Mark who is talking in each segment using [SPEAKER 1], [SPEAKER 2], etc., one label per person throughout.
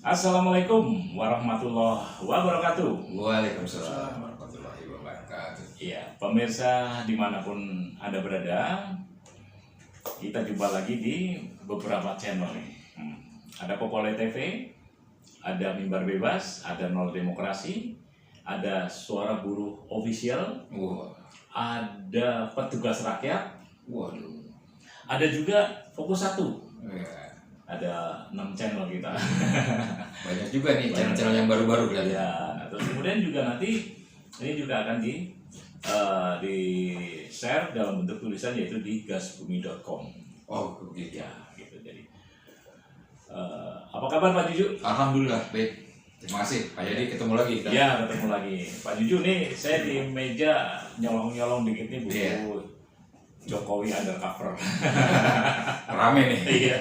[SPEAKER 1] Assalamualaikum warahmatullahi wabarakatuh.
[SPEAKER 2] Waalaikumsalam warahmatullahi wabarakatuh.
[SPEAKER 1] Ya, pemirsa dimanapun Anda berada, kita jumpa lagi di beberapa channel nih. Ada Popole TV, ada Mimbar Bebas, ada Nol Demokrasi, ada Suara Buruh Official,
[SPEAKER 2] Wah,
[SPEAKER 1] ada Petugas Rakyat,
[SPEAKER 2] waduh.
[SPEAKER 1] ada juga Fokus 1.
[SPEAKER 2] Ya,
[SPEAKER 1] Ada 6 channel kita.
[SPEAKER 2] banyak juga nih
[SPEAKER 1] Banyak.
[SPEAKER 2] channel-channel yang baru-baru kelihatan.
[SPEAKER 1] Ya, terus kemudian juga nanti ini juga akan di share dalam bentuk tulisan yaitu di gasbumi.com.
[SPEAKER 2] Oh, begitu.
[SPEAKER 1] Ya, gitu. Jadi apa kabar Pak Juju?
[SPEAKER 2] Alhamdulillah baik. Terima kasih Pak Yadi, ketemu lagi kita.
[SPEAKER 1] Ya, ketemu lagi. Pak Juju nih, saya di meja nyolong-nyolong dikit nih buku
[SPEAKER 2] Iya.
[SPEAKER 1] Jokowi Undercover.
[SPEAKER 2] Rame nih.
[SPEAKER 1] Iya.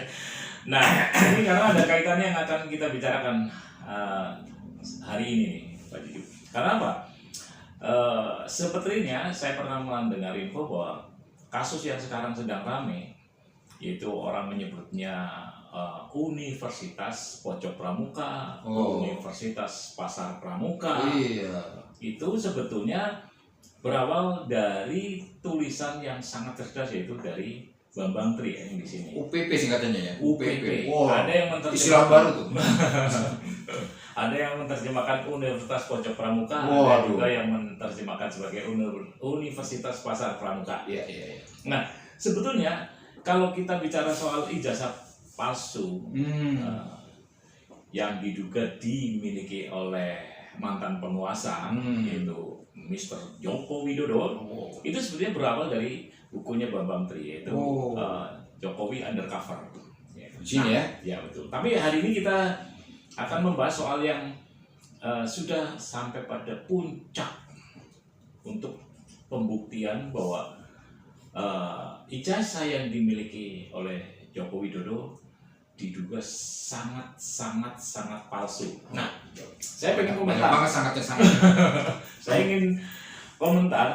[SPEAKER 1] Nah, ini karena ada kaitannya yang akan kita bicarakan hari ini nih, Pak Juju. Karena apa? Sepertinya saya pernah mendengar info bahwa kasus yang sekarang sedang ramai, yaitu orang menyebutnya Universitas Pojok Pramuka,
[SPEAKER 2] Oh.
[SPEAKER 1] Universitas Pasar Pramuka,
[SPEAKER 2] Iya.
[SPEAKER 1] itu sebetulnya berawal dari tulisan yang sangat cerdas, yaitu dari Bambang Tri yang di sini.
[SPEAKER 2] UPP singkatannya ya.
[SPEAKER 1] UPP.
[SPEAKER 2] Wah,
[SPEAKER 1] Ada yang menerjemahkan
[SPEAKER 2] istilah baru tuh.
[SPEAKER 1] Ada yang menerjemahkan Universitas Pojok Pramuka, ada
[SPEAKER 2] Waduh.
[SPEAKER 1] juga yang menerjemahkan sebagai Universitas Pasar Pramuka.
[SPEAKER 2] Iya, iya, iya.
[SPEAKER 1] Nah, sebetulnya kalau kita bicara soal ijazah palsu yang diduga dimiliki oleh mantan penguasa, yaitu Mr. Joko Widodo,
[SPEAKER 2] Oh.
[SPEAKER 1] itu sebenarnya berawal dari bukunya Bambang Tri, yaitu
[SPEAKER 2] Oh.
[SPEAKER 1] Jokowi Undercover. Ya.
[SPEAKER 2] Di sini ya.
[SPEAKER 1] Ya betul. Tapi hari ini kita akan membahas soal yang sudah sampai pada puncak untuk pembuktian bahwa ijazah yang dimiliki oleh Joko Widodo diduga sangat palsu. Nah, saya pengen
[SPEAKER 2] Banyak
[SPEAKER 1] komentar.
[SPEAKER 2] banget sangatnya sangat.
[SPEAKER 1] Saya ingin komentar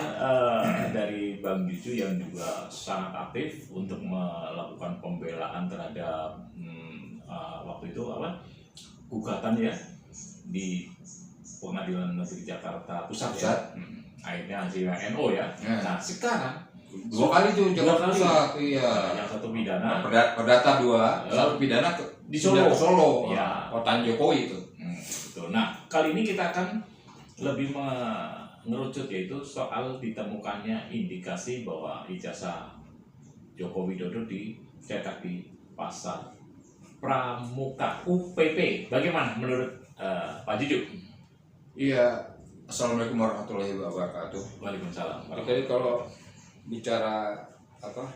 [SPEAKER 1] dari Bang Juju yang juga sangat aktif untuk melakukan pembelaan terhadap waktu itu gugatan ya di Pengadilan Negeri Jakarta Pusat. Ya. Akhirnya hasilnya NO ya.
[SPEAKER 2] Ya.
[SPEAKER 1] Nah sekarang
[SPEAKER 2] 2 kali tuh Jakarta
[SPEAKER 1] kali.
[SPEAKER 2] Pusat. Iya.
[SPEAKER 1] yang satu pidana
[SPEAKER 2] Perdata 2, satu pidana
[SPEAKER 1] di Solo.
[SPEAKER 2] Solo.
[SPEAKER 1] Ya.
[SPEAKER 2] Kota Jokowi itu.
[SPEAKER 1] Betul. Nah kali ini kita akan lebih mengerucut, yaitu soal ditemukannya indikasi bahwa ijazah Joko Widodo dicetak di Pasar Pramuka UPP. Bagaimana menurut Pak Juju?
[SPEAKER 2] Iya, assalamualaikum warahmatullahi wabarakatuh.
[SPEAKER 1] Waalaikumsalam.
[SPEAKER 2] Jadi kalau bicara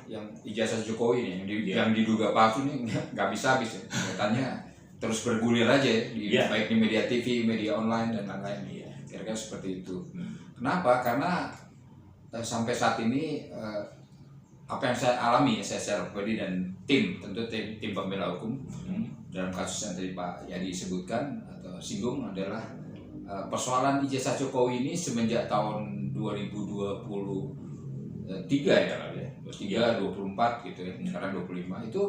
[SPEAKER 2] yang ijazah Jokowi nih,
[SPEAKER 1] Iya.
[SPEAKER 2] yang diduga palsu nih nggak bisa habis ya. Katanya terus bergulir aja ya,
[SPEAKER 1] Iya.
[SPEAKER 2] baik di media TV, media online dan lain-lain.
[SPEAKER 1] Iya.
[SPEAKER 2] Kira-kira seperti itu. Kenapa? Karena sampai saat ini apa yang saya alami, saya pribadi dan tentu tim pembela hukum dalam kasus yang tadi Pak Yadi sebutkan atau singgung adalah persoalan ijazah Jokowi ini semenjak tahun 2023 ya, 23, 24 gitu ya, sekarang 25 itu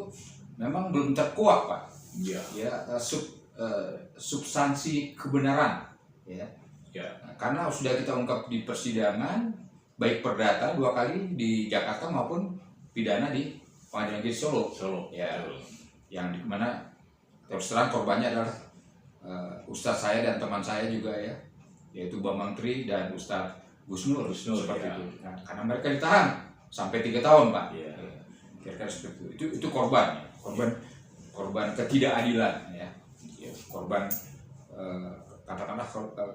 [SPEAKER 2] memang belum terkuak Pak.
[SPEAKER 1] Iya.
[SPEAKER 2] Ya, substansi kebenaran ya.
[SPEAKER 1] Ya.
[SPEAKER 2] Nah, karena sudah kita ungkap di persidangan baik perdata 2 kali di Jakarta maupun pidana di Pengadilan Negeri Solo. Ya, yang di mana terus terang korbannya adalah Ustadz saya dan teman saya juga ya, yaitu Bambang Tri dan Ustadz Gusnur seperti
[SPEAKER 1] ya.
[SPEAKER 2] itu. Nah, karena mereka ditahan sampai 3 tahun Pak.
[SPEAKER 1] Iya.
[SPEAKER 2] Kira-kira seperti itu korban ketidakadilan ya. Korban katakanlah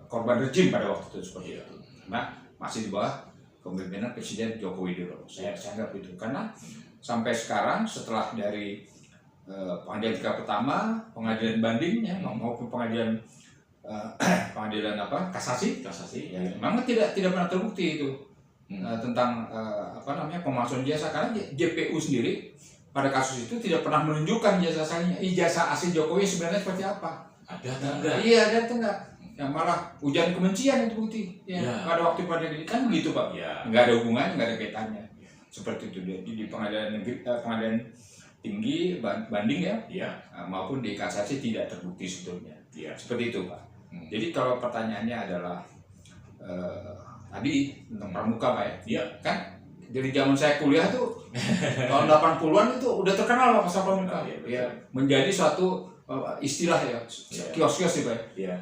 [SPEAKER 2] korban rejim pada waktu itu seperti itu. Karena masih di bawah kepemimpinan Presiden Joko Widodo. Saya anggap itu karena sampai sekarang setelah dari pengadilan tingkat pertama, pengadilan banding ya, maupun pengadilan kasasi ya, memang tidak pernah terbukti itu tentang pemalsuan ijazah, karena JPU sendiri pada kasus itu tidak pernah menunjukkan ijazah asli Jokowi sebenarnya seperti apa.
[SPEAKER 1] Ada atau enggak?
[SPEAKER 2] Iya, ada atau enggak? Yang malah ujian kebencian itu bukti. Ya. Pada waktu ini kan begitu Pak.
[SPEAKER 1] Ya.
[SPEAKER 2] Nggak ada hubungannya, nggak ada kaitannya. Seperti itu di pengadilan negeri, pengadilan tinggi banding ya,
[SPEAKER 1] Iya.
[SPEAKER 2] maupun di kasasi tidak terbukti sebetulnya.
[SPEAKER 1] Iya.
[SPEAKER 2] Seperti itu Pak. Jadi kalau pertanyaannya adalah tadi tentang pramuka Pak ya,
[SPEAKER 1] Iya.
[SPEAKER 2] kan dari zaman saya kuliah tuh tahun 80-an itu udah terkenal Pak masalah pramuka.
[SPEAKER 1] Iya,
[SPEAKER 2] Ya, menjadi suatu istilah ya, kios-kios sih Pak.
[SPEAKER 1] Iya.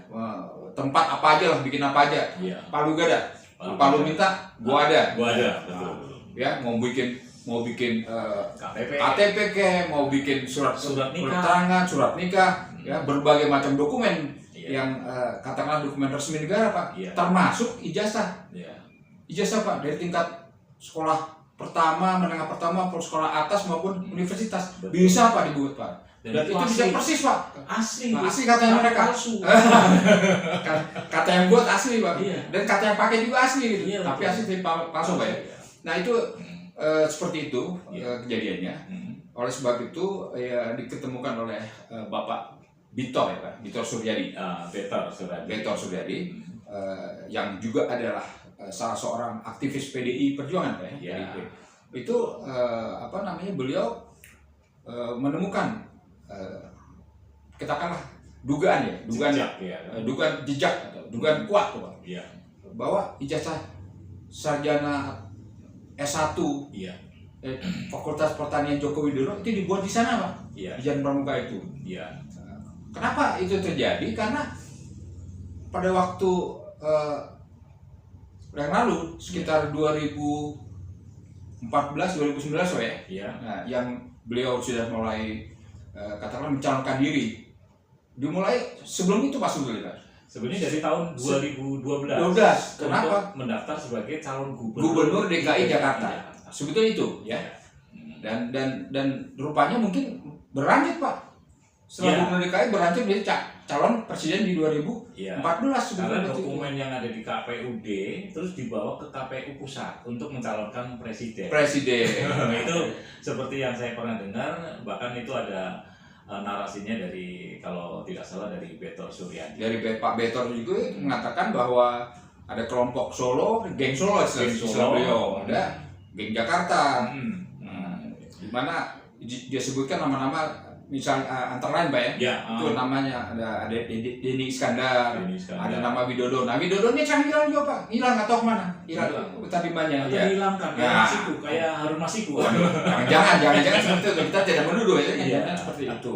[SPEAKER 2] Tempat apa aja lah, bikin apa aja.
[SPEAKER 1] Iya.
[SPEAKER 2] Palu gak ada. Palu minta, gua ada.
[SPEAKER 1] Gua ada, betul.
[SPEAKER 2] Ya, mau bikin
[SPEAKER 1] KTP
[SPEAKER 2] ke, mau bikin surat
[SPEAKER 1] nikah,
[SPEAKER 2] keterangan, surat nikah, ya berbagai macam dokumen
[SPEAKER 1] Iya.
[SPEAKER 2] yang katakanlah dokumen resmi negara Pak,
[SPEAKER 1] Iya.
[SPEAKER 2] termasuk ijazah.
[SPEAKER 1] Iya.
[SPEAKER 2] Ijazah Pak dari tingkat sekolah pertama, menengah pertama, sekolah atas maupun universitas.
[SPEAKER 1] Betul.
[SPEAKER 2] Bisa Pak dibuat Pak. Dan itu bisa
[SPEAKER 1] asli.
[SPEAKER 2] persis Pak.
[SPEAKER 1] Asli.
[SPEAKER 2] Nah, asli katanya mereka.
[SPEAKER 1] Palsu.
[SPEAKER 2] Kata yang buat asli Pak.
[SPEAKER 1] Iya.
[SPEAKER 2] Dan kata yang pakai juga asli gitu.
[SPEAKER 1] Iya,
[SPEAKER 2] Tapi
[SPEAKER 1] betul.
[SPEAKER 2] asli tapi palsu Pak ya.
[SPEAKER 1] Iya.
[SPEAKER 2] Nah itu seperti itu kejadiannya. Oleh sebab itu ya diketemukan oleh Bapak Bitor ya Pak, Bitor Suryadi. Bitor Suryadi yang juga adalah salah seorang aktivis PDI Perjuangan Pak ya.
[SPEAKER 1] Ya.
[SPEAKER 2] Itu beliau menemukan katakanlah dugaan jejak atau dugaan kuat Pak.
[SPEAKER 1] Iya.
[SPEAKER 2] Bahwa ijazah sarjana S1
[SPEAKER 1] Iya.
[SPEAKER 2] Fakultas Pertanian Joko Widodo itu dibuat di sana Pak,
[SPEAKER 1] Iya.
[SPEAKER 2] di Jalan Pramuka itu.
[SPEAKER 1] Iya.
[SPEAKER 2] Kenapa itu terjadi? Karena pada waktu yang lalu sekitar 2014-2019 ya,
[SPEAKER 1] Iya.
[SPEAKER 2] nah, yang beliau sudah mulai katakanlah mencalonkan diri. Dimulai sebelum itu Pak sebetulnya.
[SPEAKER 1] Sebenarnya dari tahun 2012.
[SPEAKER 2] 12. Kenapa?
[SPEAKER 1] Untuk mendaftar sebagai calon
[SPEAKER 2] Gubernur DKI Jakarta.
[SPEAKER 1] Iya.
[SPEAKER 2] Sebetulnya itu ya. Dan rupanya mungkin berlanjut Pak. Setelah
[SPEAKER 1] Ya.
[SPEAKER 2] Gubernur DKI berlanjut menjadi calon presiden di 2014
[SPEAKER 1] Iya.
[SPEAKER 2] sebetulnya.
[SPEAKER 1] Karena dokumen yang ada di KPUD terus dibawa ke KPU pusat untuk mencalonkan presiden. Itu seperti yang saya pernah dengar, bahkan itu ada narasinya dari, kalau tidak salah, dari Bitor Suryadi.
[SPEAKER 2] Dari Pak Bitor juga mengatakan bahwa ada kelompok Solo, geng Solo istilah beliau, ada geng Jakarta. Di mana dia sebutkan nama-nama, misal antara lain Pak ya.
[SPEAKER 1] Ya,
[SPEAKER 2] Itu namanya ada Denny Iskandar,
[SPEAKER 1] Denny Iskandar.
[SPEAKER 2] ada nama Widodo. Nah Widodo ini sekarang hilang juga Pak, hilang atau kemana? Hilang talibannya.
[SPEAKER 1] Atau hilangkan kayak
[SPEAKER 2] Nah.
[SPEAKER 1] Masiku, kayak Harun Masiku.
[SPEAKER 2] Jangan seperti itu. Kita tidak menuduh ya,
[SPEAKER 1] Iya.
[SPEAKER 2] jangan seperti itu.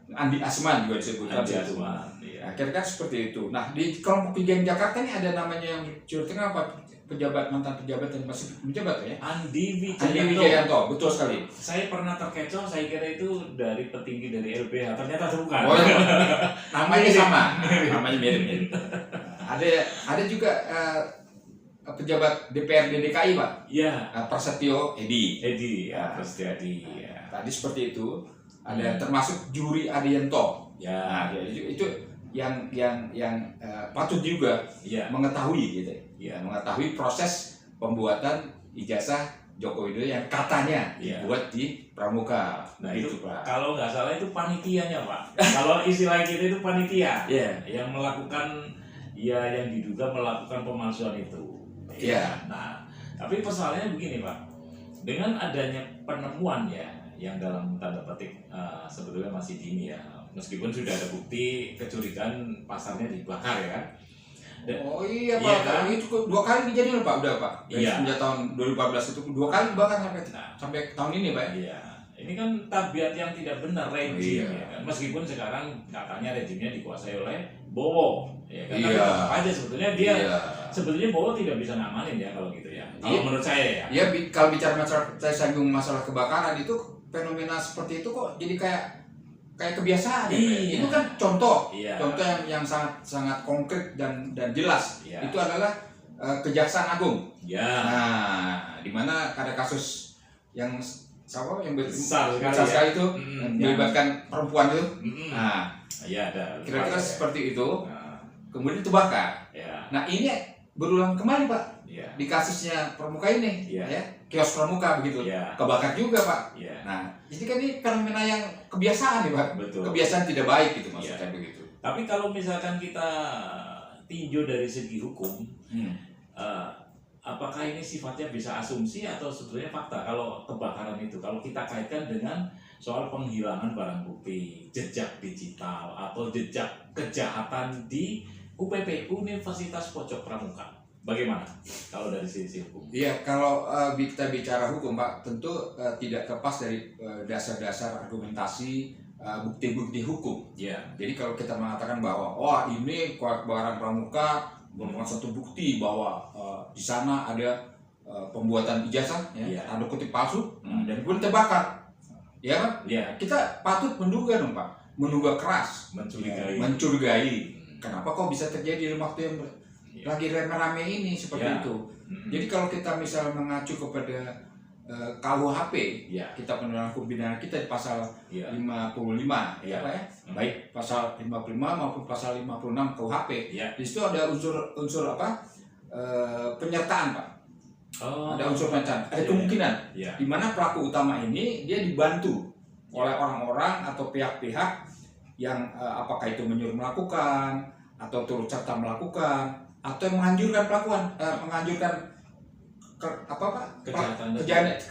[SPEAKER 2] Andi Asman juga disebutkan
[SPEAKER 1] Andi
[SPEAKER 2] itu.
[SPEAKER 1] Asman, iya.
[SPEAKER 2] Kira-kira seperti itu. Nah di kelompok geng Jakarta ini ada namanya yang curhatkan apa? Mantan pejabat dan masih menjabat ya?
[SPEAKER 1] Andi
[SPEAKER 2] Andi
[SPEAKER 1] Wijayanto.
[SPEAKER 2] Wijayanto, betul sekali.
[SPEAKER 1] Saya pernah terkecoh, saya kira itu dari petinggi dari LBH, ternyata bukan.
[SPEAKER 2] Oh, iya. Namanya sama, namanya mirip. Ada juga pejabat DPRD DKI Pak,
[SPEAKER 1] Iya.
[SPEAKER 2] Prasetyo Edi.
[SPEAKER 1] Ya, Prasetyo. Ya.
[SPEAKER 2] Tadi seperti itu. Ada termasuk Juri Adianto.
[SPEAKER 1] Ya.
[SPEAKER 2] Nah, itu yang patut juga
[SPEAKER 1] Iya.
[SPEAKER 2] mengetahui gitu.
[SPEAKER 1] Iya.
[SPEAKER 2] Mengetahui proses pembuatan ijazah Joko Widodo yang katanya
[SPEAKER 1] Iya.
[SPEAKER 2] dibuat di Pramuka.
[SPEAKER 1] Nah
[SPEAKER 2] Gitu,
[SPEAKER 1] itu
[SPEAKER 2] Pak.
[SPEAKER 1] kalau nggak salah itu panitianya Pak. Kalau istilah kita itu panitia
[SPEAKER 2] Iya.
[SPEAKER 1] yang melakukan, yang diduga melakukan pemalsuan itu.
[SPEAKER 2] Iya.
[SPEAKER 1] Nah, tapi persoalannya begini Pak, dengan adanya penemuan yang dalam tanda petik sebetulnya masih dini ya, meskipun sudah ada bukti kecurigaan pasarnya dibakar ya kan.
[SPEAKER 2] Oh iya Pak,
[SPEAKER 1] Iya, kan?
[SPEAKER 2] itu 2 kali kejadian Pak, udah Pak. Dari
[SPEAKER 1] Iya.
[SPEAKER 2] sejak tahun 2014 itu 2 kali bahkan
[SPEAKER 1] Nah.
[SPEAKER 2] sampai tahun ini Pak.
[SPEAKER 1] Iya, ini kan tabiat yang tidak benar rezim
[SPEAKER 2] Iya.
[SPEAKER 1] ya kan. Meskipun sekarang katanya rezimnya dikuasai oleh Bowo, ya kan. Tapi
[SPEAKER 2] Iya.
[SPEAKER 1] tetap aja sebetulnya dia,
[SPEAKER 2] Iya.
[SPEAKER 1] sebetulnya Bowo tidak bisa ngamanin ya kalau gitu ya. Kalau
[SPEAKER 2] Iya.
[SPEAKER 1] menurut saya ya.
[SPEAKER 2] Ya kalau bicara masalah, saya singgung masalah kebakaran itu, fenomena seperti itu kok jadi kayak kebiasaan ya, Pak.
[SPEAKER 1] Iya.
[SPEAKER 2] Itu kan contoh
[SPEAKER 1] Iya.
[SPEAKER 2] yang sangat konkret dan jelas.
[SPEAKER 1] Iya.
[SPEAKER 2] Itu adalah Kejaksaan Agung.
[SPEAKER 1] Ya.
[SPEAKER 2] Nah, di mana ada kasus yang
[SPEAKER 1] Besar sekali
[SPEAKER 2] sekali
[SPEAKER 1] ya.
[SPEAKER 2] itu melibatkan perempuan itu.
[SPEAKER 1] Mm-mm.
[SPEAKER 2] Nah,
[SPEAKER 1] Iya ada.
[SPEAKER 2] kira-kira
[SPEAKER 1] Ya.
[SPEAKER 2] seperti itu.
[SPEAKER 1] Nah,
[SPEAKER 2] Kemudian itu bakar.
[SPEAKER 1] ya.
[SPEAKER 2] Nah, ini berulang kembali Pak
[SPEAKER 1] Iya.
[SPEAKER 2] di kasusnya Pramuka ini,
[SPEAKER 1] Iya.
[SPEAKER 2] ya, kios Pramuka begitu,
[SPEAKER 1] Iya.
[SPEAKER 2] kebakar juga Pak.
[SPEAKER 1] Iya.
[SPEAKER 2] Nah, jadi kan ini fenomena yang kebiasaan nih Pak,
[SPEAKER 1] Betul.
[SPEAKER 2] kebiasaan tidak baik gitu
[SPEAKER 1] Iya.
[SPEAKER 2] maksudnya begitu.
[SPEAKER 1] Tapi kalau misalkan kita tinjau dari segi hukum, apakah ini sifatnya bisa asumsi atau sebetulnya fakta kalau kebakaran itu, kalau kita kaitkan dengan soal penghilangan barang bukti, jejak digital atau jejak kejahatan di UPP, Universitas Pojok Pramuka, bagaimana kalau dari sisi hukum?
[SPEAKER 2] Iya, kalau kita bicara hukum Pak, tentu tidak lepas dari dasar-dasar argumentasi, bukti-bukti hukum.
[SPEAKER 1] Ya.
[SPEAKER 2] Jadi kalau kita mengatakan bahwa wah ini kebakaran Pramuka merupakan satu bukti bahwa di sana ada pembuatan ijazah, ya, tanda kutip palsu, dan kemudian terbakar, ya kan?
[SPEAKER 1] Ya.
[SPEAKER 2] Kita patut menduga dong Pak, menduga keras, mencurigai. Kenapa kok bisa terjadi dalam waktu yang lagi rame-rame ini seperti itu? Jadi kalau kita misalnya mengacu kepada KUHP, kita penerapan hukum pidana kita di pasal 55, ya Pak ya, baik pasal 55 maupun pasal 56 KUHP. Di situ ada unsur apa? Penyertaan Pak. Ada unsur penyertaan, ada kemungkinan di mana pelaku utama ini dia dibantu oleh orang-orang atau pihak-pihak yang apakah itu menyuruh melakukan atau turut serta melakukan atau yang menganjurkan menganjurkan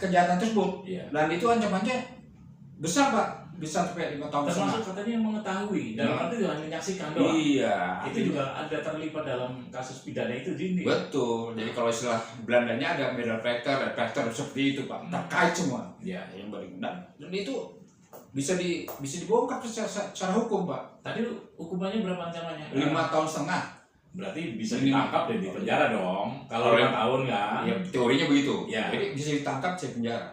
[SPEAKER 2] kejahatan tersebut. Dan itu ancamannya besar Pak, bisa sampai 5 tahun.
[SPEAKER 1] Termasuk katanya yang mengetahui, dalam arti hanya menyaksikan doang.
[SPEAKER 2] Iya.
[SPEAKER 1] Itu juga ada terlibat dalam kasus pidana itu ini.
[SPEAKER 2] Betul. Jadi kalau istilah Belandanya ada Medalvector seperti itu Pak, terkait semua. Yang berguna. Dan itu bisa dibongkar secara hukum Pak.
[SPEAKER 1] Tadi hukumannya berapa ancamannya?
[SPEAKER 2] 5 tahun setengah.
[SPEAKER 1] Berarti bisa ditangkap dan di penjara dong. Kalau 5 tahun kan?
[SPEAKER 2] Ya teorinya begitu. Jadi bisa ditangkap, bisa penjara.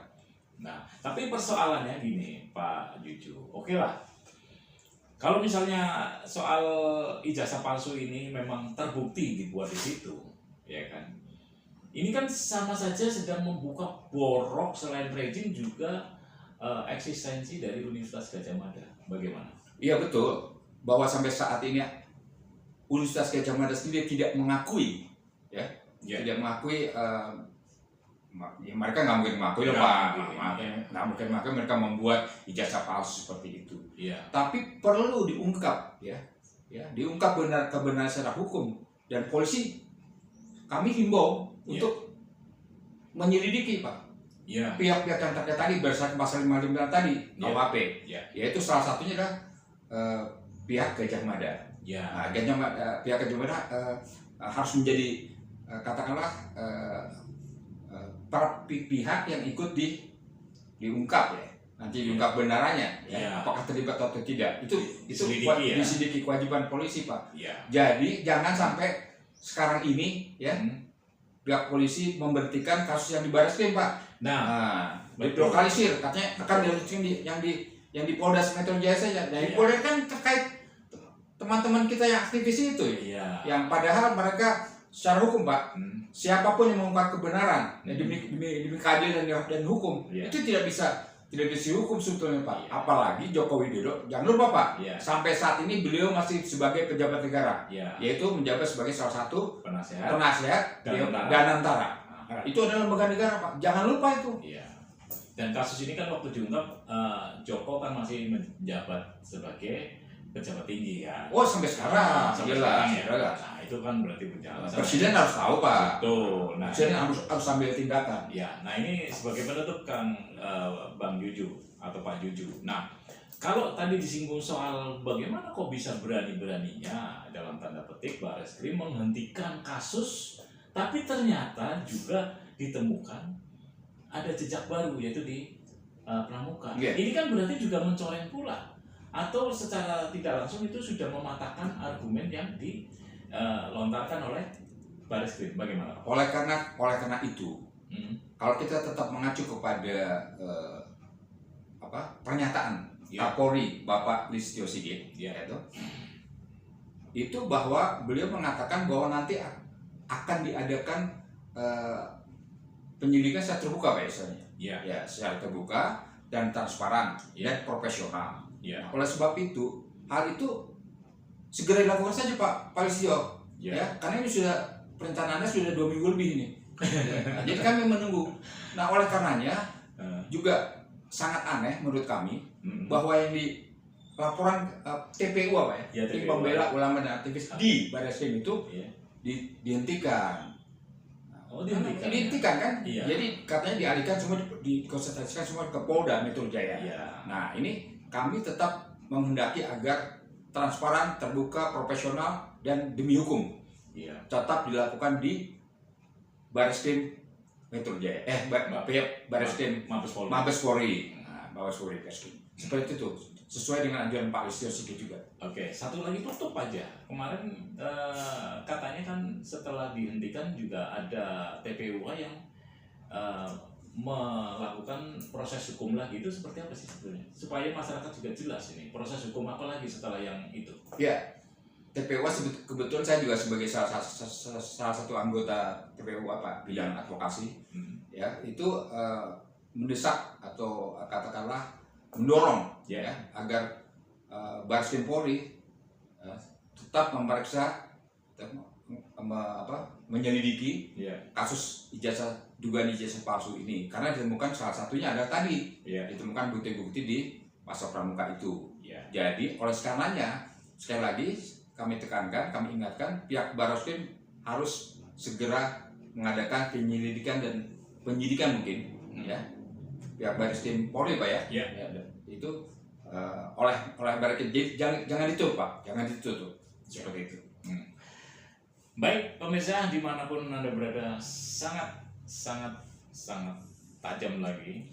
[SPEAKER 1] Nah, tapi persoalannya gini Pak Juju. Oke lah. Kalau misalnya soal ijazah palsu ini memang terbukti dibuat di situ, ya kan? Ini kan sama saja sedang membuka borok selain rejim juga eksistensi dari Universitas Gadjah Mada. Bagaimana?
[SPEAKER 2] Iya betul. Bahwa sampai saat ini Universitas Gadjah Mada sendiri tidak mengakui, tidak mengakui. Mereka nggak mungkin mengakui loh Pak. Nggak mungkin mengakui mereka membuat ijazah palsu seperti itu. Tapi perlu diungkap, diungkap kebenaran secara hukum, dan polisi kami himbau untuk menyelidiki Pak. Pihak-pihak yang terkait tadi berdasarkan pasal 55 tadi KUHP, yaitu salah satunya adalah pihak Gadjah Mada. Pihak Gadjah Mada harus menjadi katakanlah para pihak yang ikut diungkap nanti diungkap benarannya, apakah terlibat atau tidak, itu diselidiki kewajiban polisi Pak. Jadi jangan sampai sekarang ini pihak polisi memberhentikan kasus yang di Barreskrim Pak. Dilokalisir katanya akan dilanjutkan yang di Polda Metro Jaya saja. Dari Polda kan terkait teman-teman kita yang aktivis itu, yang padahal mereka secara hukum Pak, siapapun yang mengungkap kebenaran demi keadilan dan hukum, itu tidak bisa dihukum sebetulnya Pak. Apalagi Joko Widodo, jangan lupa Pak, sampai saat ini beliau masih sebagai pejabat negara, yaitu menjabat sebagai salah satu penasehat Danantara. Itu adalah lembaga negara Pak, jangan lupa itu.
[SPEAKER 1] Dan kasus ini kan waktu diungkap Joko kan masih menjabat sebagai pejabat tinggi kan.
[SPEAKER 2] Oh sampai sekarang.
[SPEAKER 1] Jelas. Nah itu kan berarti berjalan.
[SPEAKER 2] Presiden harus tahu Pak.
[SPEAKER 1] Betul. Nah,
[SPEAKER 2] Presiden harus ambil tindakan.
[SPEAKER 1] Nah ini sebagai penutup Kang Bang Juju atau Pak Juju. Nah kalau tadi disinggung soal bagaimana kok bisa berani-beraninya dalam tanda petik Barreskrim menghentikan kasus, tapi ternyata juga ditemukan ada jejak baru yaitu di Pramuka. Ini kan berarti juga mencoreng pula, atau secara tidak langsung itu sudah mematahkan argumen yang dilontarkan oleh Barreskrim. Bagaimana?
[SPEAKER 2] Oleh karena itu, kalau kita tetap mengacu kepada pernyataan Kapolri Bapak Listio Sigit, itu bahwa beliau mengatakan bahwa nanti akan diadakan penyelidikan secara terbuka Pak secara terbuka dan transparan dan profesional. Oleh sebab itu, hal itu segera dilakukan saja Pak Listio, karena ini sudah perencanaannya sudah 2 minggu lebih ini. Jadi kami menunggu. Nah oleh karenanya juga sangat aneh menurut kami bahwa yang di laporan TPU Tim Pembela Ulama dan Aktivis di Barreskrim itu dihentikan.
[SPEAKER 1] Oh, dihentikan.
[SPEAKER 2] Dihentikan kan?
[SPEAKER 1] Iya.
[SPEAKER 2] Jadi katanya dialihkan semua, dikonsentrasikan semua ke Polda Metro Jaya.
[SPEAKER 1] Iya.
[SPEAKER 2] Nah, ini kami tetap menghendaki agar transparan, terbuka, profesional, dan demi hukum.
[SPEAKER 1] Iya.
[SPEAKER 2] Tetap dilakukan di Bareskrim Metro Jaya. Bareskrim Mabes Polri. Nah, Mabes Polri Bareskrim. Seperti itu, sesuai dengan anjuran Pak Listio Sigit juga.
[SPEAKER 1] Oke, satu lagi tutup aja. Kemarin katanya kan setelah dihentikan juga ada TPUA yang melakukan proses hukum lagi. Itu seperti apa sih sebetulnya? Supaya masyarakat juga jelas ini proses hukum apa lagi setelah yang itu.
[SPEAKER 2] Ya, TPUA kebetulan saya juga sebagai salah satu anggota TPUA Pak bidang advokasi. Ya, itu mendesak atau katakanlah mendorong ya agar Bareskrim Polri tetap memeriksa, menyelidiki kasus dugaan ijazah palsu ini, karena ditemukan salah satunya ada tadi ditemukan bukti-bukti di Pasar Pramuka itu. Jadi oleh karenanya sekali lagi kami tekankan, kami ingatkan pihak Bareskrim harus segera mengadakan penyelidikan dan penyidikan mungkin ya pihak Bareskrim Polri Pak ya. Itu oleh Bareskrim, jangan ditutup Pak, jangan ditutup seperti itu.
[SPEAKER 1] Baik pemirsa, dimanapun Anda berada, sangat tajam lagi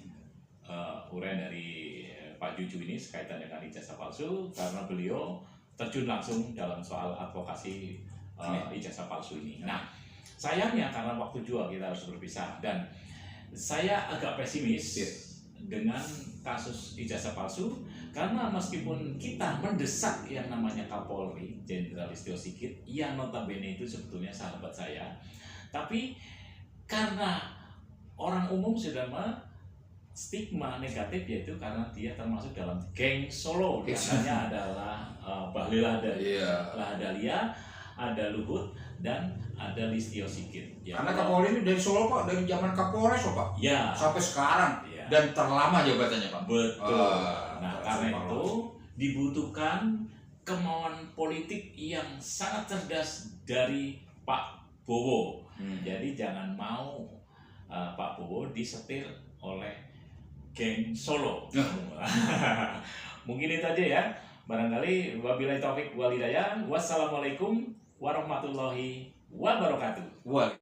[SPEAKER 1] uraian dari Pak Juju ini sekaitan dengan ijazah palsu, karena beliau terjun langsung dalam soal advokasi ijazah palsu ini. Nah, sayangnya karena waktu juga kita harus berpisah, dan saya agak pesimis dengan kasus ijazah palsu, karena meskipun kita mendesak yang namanya Kapolri Jenderal Listio Sigit yang notabene itu sebetulnya sahabat saya, tapi karena orang umum sudah stigma negatif, yaitu karena dia termasuk dalam geng Solo. Namanya adalah Bahlil Lahadalia, ada Luhut, dan ada Listio Sigit.
[SPEAKER 2] Karena Kapolri ini dari Solo Pak, dari zaman Kapolres Pak, sampai sekarang. Dan terlama jabatannya Pak.
[SPEAKER 1] Betul. Nah, karena itu dibutuhkan kemauan politik yang sangat cerdas dari Pak Bowo. Jadi jangan mau Pak Bowo disetir oleh geng Solo. Mungkin itu aja ya. Barangkali wabillahi taufik wal hidayah. Wassalamualaikum warahmatullahi wabarakatuh.